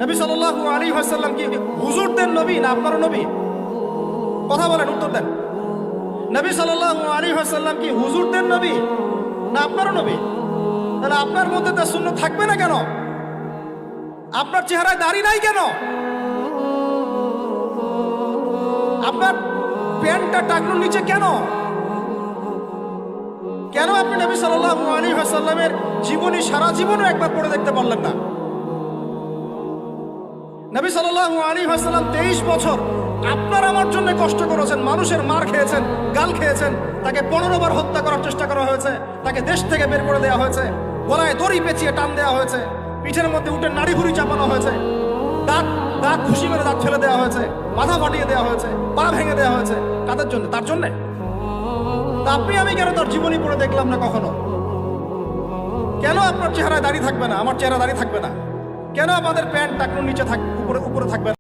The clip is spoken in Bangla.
নবী সাল্লাল্লাহু আলাইহি ওয়াসাল্লাম কি হুজুরদের নবী না আপনারও নবী? কথা বলেন, উত্তর দেন। নবী সাল্লাল্লাহু আলাইহি ওয়াসাল্লাম কি হুজুরদের নবী না আপনারও নবী? তাহলে আপনার মধ্যে তার সুন্নাত থাকবে না কেন? আপনার চেহারায় দাড়ি নাই কেন? আপনার প্যান্টটা টাকনুর নিচে কেন? কেন আপনি নবী সাল্লাল্লাহু আলাইহি ওয়াসাল্লামের জীবনী সারা জীবনও একবার পড়ে দেখতে পারলেন না? নবী সাল্লাল্লাহু আলাইহি ওয়াসাল্লাম 23 বছর আপনার আমার জন্য কষ্ট করেছেন, মানুষের মার খেয়েছেন, গাল খেয়েছেন, তাকে 15 বার হত্যা করার চেষ্টা করা হয়েছে, তাকে দেশ থেকে বের করে দেওয়া হয়েছে, গলায় দড়ি পেঁচিয়ে টান দেওয়া হয়েছে, পিঠের মধ্যে উঠে নাড়ি ভুড়ি চাপানো হয়েছে, দাঁত দাঁত ঘুষি মেরে দাঁত ফেলে দেওয়া হয়েছে, মাথা ফাটিয়ে দেওয়া হয়েছে, পা ভেঙে দেওয়া হয়েছে। কাদের জন্য? তার জন্যে। তা আপনি আমি কেন তার জীবনী পড়ে দেখলাম না কখনো? কেন আপনার চেহারায় দাড়ি থাকবে না, আমার চেহারা দাড়ি থাকবে না? কেন আমাদের প্যান্ট টাকনুর নিচে উপরে থাকবে না?